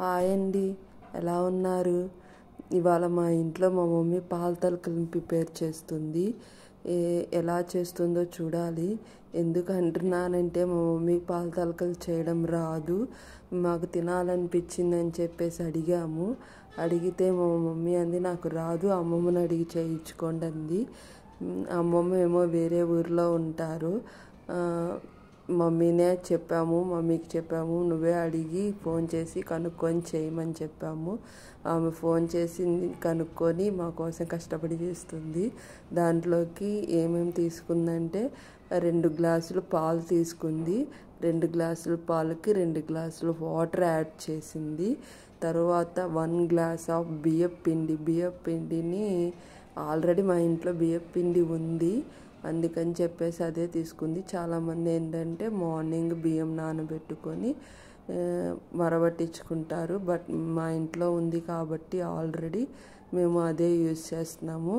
Hi అండి, ఎలా ఉన్నారు? ఇవాళ మా ఇంట్లో మా మమ్మీ పాల తలకలను ప్రిపేర్ చేస్తుంది. ఎలా చేస్తుందో చూడాలి. ఎందుకు అంటున్నానంటే మా మమ్మీ పాల తలకలు చేయడం రాదు. మాకు తినాలనిపించిందని చెప్పేసి అడిగాము. అడిగితే మా మమ్మీ అంది నాకు రాదు, అమ్మమ్మని అడిగి చేయించుకోండి అంది. అమ్మమ్మ ఏమో వేరే ఊరిలో ఉంటారు. మమ్మీకి చెప్పాము నువ్వే అడిగి ఫోన్ చేసి కనుక్కొని చేయమని చెప్పాము. ఆమె ఫోన్ చేసి కనుక్కొని మా కోసం కష్టపడి చేస్తుంది. దాంట్లోకి ఏమేమి తీసుకుందంటే 2 గ్లాసులు పాలు తీసుకుంది. 2 గ్లాసుల పాలకి 2 గ్లాసులు వాటర్ యాడ్ చేసింది. తర్వాత 1 గ్లాస్ ఆఫ్ బియ్యపు పిండిని ఆల్రెడీ మా ఇంట్లో బియ్యపు పిండి ఉంది, అందుకని చెప్పేసి అదే తీసుకుంది. చాలామంది ఏంటంటే మార్నింగ్ బియ్యం నానబెట్టుకొని మరబట్టించుకుంటారు. బట్ మా ఇంట్లో ఉంది కాబట్టి ఆల్రెడీ మేము అదే యూజ్ చేస్తున్నాము.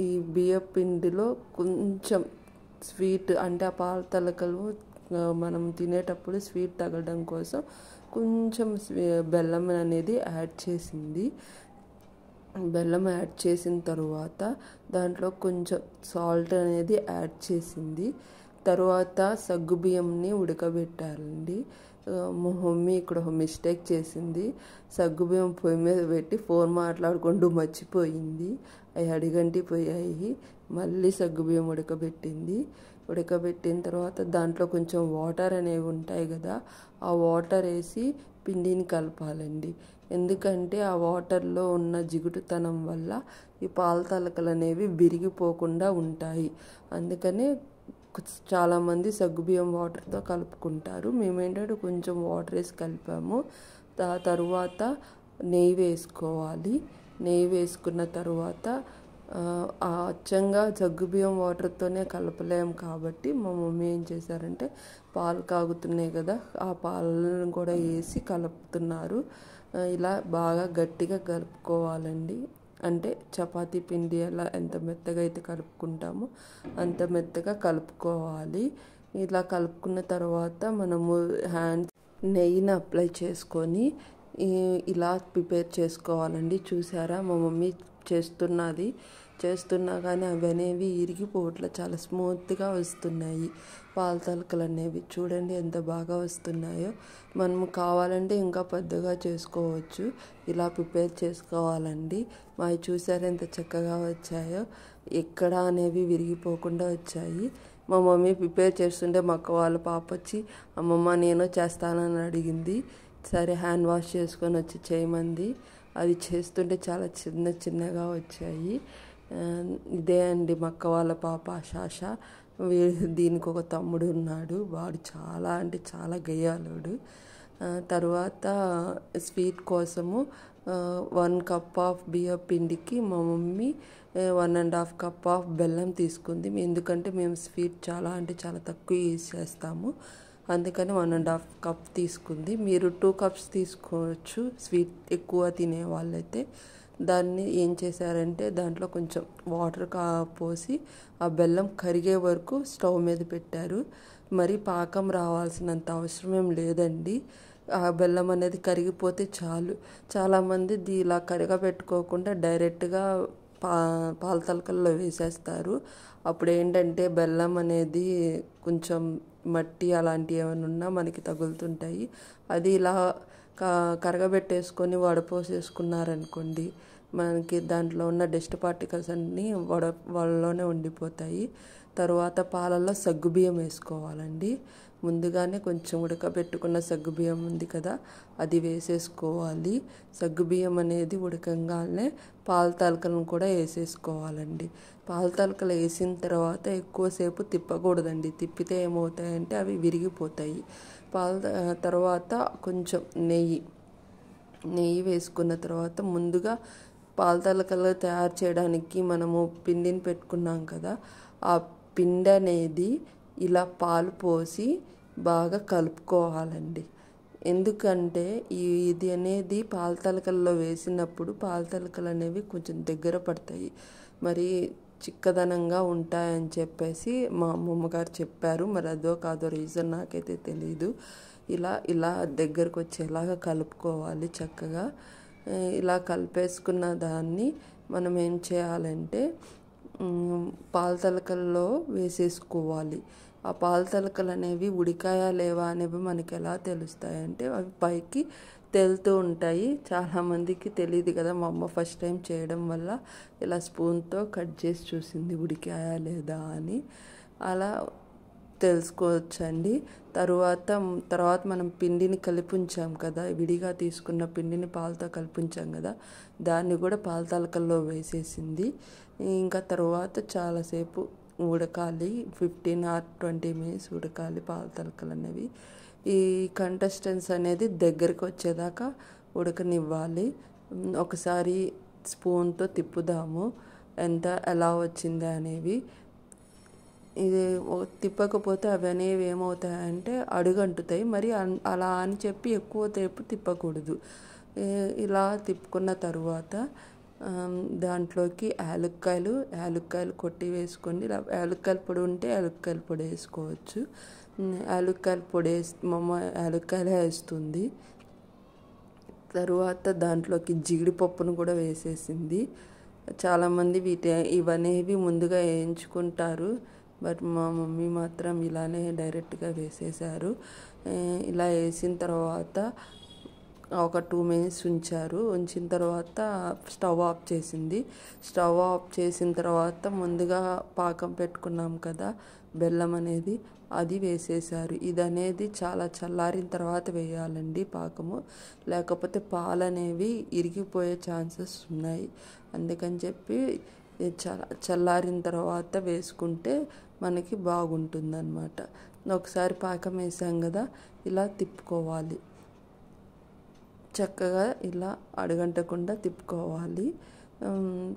ఈ బియ్యపు పిండిలో కొంచెం స్వీట్ అంటే ఆ పాల తలకలు మనం తినేటప్పుడు స్వీట్ తగలడం కోసం కొంచెం బెల్లం అనేది యాడ్ చేసింది. బెల్లం యాడ్ చేసిన తర్వాత దాంట్లో కొంచెం సాల్ట్ అనేది యాడ్ చేసింది. తర్వాత సగ్గుబియ్యంని ఉడకబెట్టాలండి. మా మమ్మీ ఇక్కడ ఒక మిస్టేక్ చేసింది. సగ్గుబియ్యం పొయ్యి మీద పెట్టి ఫోన్ మాట్లాడుకుంటూ మర్చిపోయింది. అవి అడిగంటిపోయాయి. మళ్ళీ సగ్గుబియ్యం ఉడకబెట్టిన తర్వాత దాంట్లో కొంచెం వాటర్ అనేవి ఉంటాయి కదా, ఆ వాటర్ వేసి పిండిని కలపాలండి. ఎందుకంటే ఆ వాటర్లో ఉన్న జిగుటుతనం వల్ల ఈ పాల తలకలు అనేవి విరిగిపోకుండా ఉంటాయి. అందుకని చాలామంది సగ్గుబియ్యం వాటర్తో కలుపుకుంటారు. మేమేంటంటే కొంచెం వాటర్ వేసి కలిపాము. తరువాత నెయ్యి వేసుకోవాలి. నెయ్యి వేసుకున్న తర్వాత అచ్చంగా సగ్గుబియ్యం వాటర్తోనే కలపలేము కాబట్టి మా మమ్మీ ఏం చేశారంటే పాలు కాగుతున్నాయి కదా, ఆ పాలను కూడా వేసి కలుపుతున్నారు. ఇలా బాగా గట్టిగా కలుపుకోవాలండి. అంటే చపాతీ పిండి ఎలా ఎంత మెత్తగా అయితే కలుపుకుంటామో అంత మెత్తగా కలుపుకోవాలి. ఇలా కలుపుకున్న తర్వాత మనము నెయ్యిని అప్లై చేసుకొని ఇలా ప్రిపేర్ చేసుకోవాలండి. చూసారా మా మమ్మీ చేస్తున్నా కానీ అవి అనేవి ఇరిగిపోవట్లే, చాలా స్మూత్గా వస్తున్నాయి. పాల తలకలు అనేవి చూడండి ఎంత బాగా వస్తున్నాయో. మనము కావాలంటే ఇంకా పెద్దగా చేసుకోవచ్చు. ఇలా ప్రిపేర్ చేసుకోవాలండి. మావి చూసారా ఎంత చక్కగా వచ్చాయో, ఎక్కడ అనేవి విరిగిపోకుండా వచ్చాయి. మా మమ్మీ ప్రిపేర్ చేస్తుంటే మా అక్క వాళ్ళ పాప వచ్చి అమ్మమ్మ నేను చేస్తానని అడిగింది. సరే హ్యాండ్ వాష్ చేసుకొని వచ్చి చేయమంది. అది చేస్తుంటే చాలా చిన్నగా వచ్చాయి. ఇదే అండి మా అక్క వాళ్ళ పాప శాష. దీనికి ఒక తమ్ముడు ఉన్నాడు, వాడు చాలా అంటే చాలా గయ్యాలుడు. తర్వాత స్వీట్ కోసము 1 కప్ ఆఫ్ బియ్యం పిండికి మా మమ్మీ 1.5 కప్ ఆఫ్ బెల్లం తీసుకుంది. ఎందుకంటే మేము స్వీట్ చాలా అంటే చాలా తక్కువ యూజ్ చేస్తాము, అందుకని 1.5 కప్ తీసుకుంది. మీరు 2 కప్స్ తీసుకోవచ్చు స్వీట్ ఎక్కువ తినే వాళ్ళైతే. దాన్ని ఏం చేశారంటే దాంట్లో కొంచెం వాటర్ పోసి ఆ బెల్లం కరిగే వరకు స్టవ్ మీద పెట్టారు. మరి పాకం రావాల్సినంత అవసరం ఏం లేదండి. ఆ బెల్లం అనేది కరిగిపోతే చాలు. చాలామంది ఇలా కరగబెట్టుకోకుండా డైరెక్ట్గా పాల తలకల్లో వేసేస్తారు. అప్పుడు ఏంటంటే బెల్లం అనేది కొంచెం మట్టి అలాంటివి ఏమైనా ఉన్నా మనకి తగులుతుంటాయి. అది ఇలా కరగబెట్టేసుకొని వడపోసేసుకున్నారనుకోండి, మనకి దాంట్లో ఉన్న డస్ట్ పార్టికల్స్ అన్నీ వడలోనే ఉండిపోతాయి. తర్వాత పాలల్లో సగ్గుబియ్యం వేసుకోవాలండి. ముందుగానే కొంచెం ఉడకబెట్టుకున్న సగ్గుబియ్యం ఉంది కదా, అది వేసేసుకోవాలి. సగ్గుబియ్యం అనేది ఉడకంగానే పాల తలకలను కూడా వేసేసుకోవాలండి. పాల తలకలు వేసిన తర్వాత ఎక్కువసేపు తిప్పకూడదండి. తిప్పితే ఏమవుతాయంటే అవి విరిగిపోతాయి. తర్వాత కొంచెం నెయ్యి వేసుకున్న తర్వాత ముందుగా పాల తలకలు తయారు చేయడానికి మనము పిండిని పెట్టుకున్నాం కదా, ఆ పిండి అనేది ఇలా పాలు పోసి బాగా కలుపుకోవాలండి. ఎందుకంటే ఇది అనేది పాల తలకల్లో వేసినప్పుడు పాల తలకలు అనేవి కొంచెం దగ్గర పడతాయి, మరి చిక్కదనంగా ఉంటాయని చెప్పేసి మా అమ్మమ్మ గారు చెప్పారు. మరి అదో కాదో రీజన్ నాకైతే తెలీదు. ఇలా ఇలా దగ్గరకు వచ్చేలాగా కలుపుకోవాలి చక్కగా. ఇలా కలిపేసుకున్న దాన్ని మనం ఏం చేయాలంటే పాల తలకల్లో వేసేసుకోవాలి. ఆ పాల తలకలు అనేవి ఉడికాయా లేవా అనేవి మనకి ఎలా తెలుస్తాయంటే అవి పైకి తేలుతూ ఉంటాయి. చాలామందికి తెలియదు కదా, మా అమ్మ ఫస్ట్ టైం చేయడం వల్ల ఇలా స్పూన్తో కట్ చేసి చూసింది ఉడికాయా లేదా అని. అలా తెలుసుకోవచ్చండి. తర్వాత మనం పిండిని కలిపి ఉంచాం కదా, విడిగా తీసుకున్న పిండిని పాలతో కలిపి ఉంచాం కదా, దాన్ని కూడా పాల తలకల్లో వేసేసింది. ఇంకా తర్వాత చాలాసేపు ఉడకాలి, 15 or 20 minutes ఉడకాలి పాల తలకలు అనేవి. ఈ కంటెస్టెన్స్ అనేది దగ్గరికి వచ్చేదాకా ఉడకనివ్వాలి. ఒకసారి స్పూన్తో తిప్పుదాము ఎలా వచ్చింది అనేవి. ఇది తిప్పకపోతే అవి అనేవి ఏమవుతాయంటే అడుగంటుతాయి. మరి అలా అని చెప్పి ఎక్కువ సేపు తిప్పకూడదు. ఇలా తిప్పుకున్న తరువాత దాంట్లోకి యాలుక్కాయలు కొట్టి వేసుకోండి. యాలుక్కాయల పొడి ఉంటే యాలుక్కాయల పొడి వేసుకోవచ్చు. యాలుక్కాయల పొడి మా అమ్మ యాలుక్కాయలే వేస్తుంది. తరువాత దాంట్లోకి జీడిపప్పును కూడా వేసేసింది. చాలామంది ఇవనేవి ముందుగా వేయించుకుంటారు, బట్ మా మమ్మీ మాత్రం ఇలానే డైరెక్ట్గా వేసేసారు. ఇలా వేసిన తర్వాత ఒక 2 minutes ఉంచిన తర్వాత స్టవ్ ఆఫ్ చేసింది. స్టవ్ ఆఫ్ చేసిన తర్వాత ముందుగా పాకం పెట్టుకున్నాం కదా బెల్లం అనేది, అది వేసేసారు. ఇది అనేది చాలా చల్లారిన తర్వాత వేయాలండి పాకము, లేకపోతే పాలు అనేవి ఇరిగిపోయే ఛాన్సెస్ ఉన్నాయి. అందుకని చెప్పి చల్లారిన తర్వాత వేసుకుంటే మనకి బాగుంటుందన్నమాట. ఒకసారి పాకం వేసాం కదా, ఇలా తిప్పుకోవాలి చక్కగా, ఇలా అడుగంటకుండా తిప్పుకోవాలి.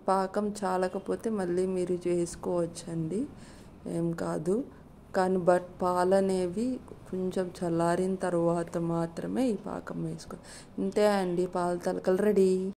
పాకం చాలకపోతే మళ్ళీ మీరు చేసుకోవచ్చండి, ఏం కాదు. కానీ పాలు అనేవి కొంచెం చల్లారిన తర్వాత మాత్రమే ఈ పాకం వేసుకో. ఇంతే అండి, పాల తలకలు రెడీ.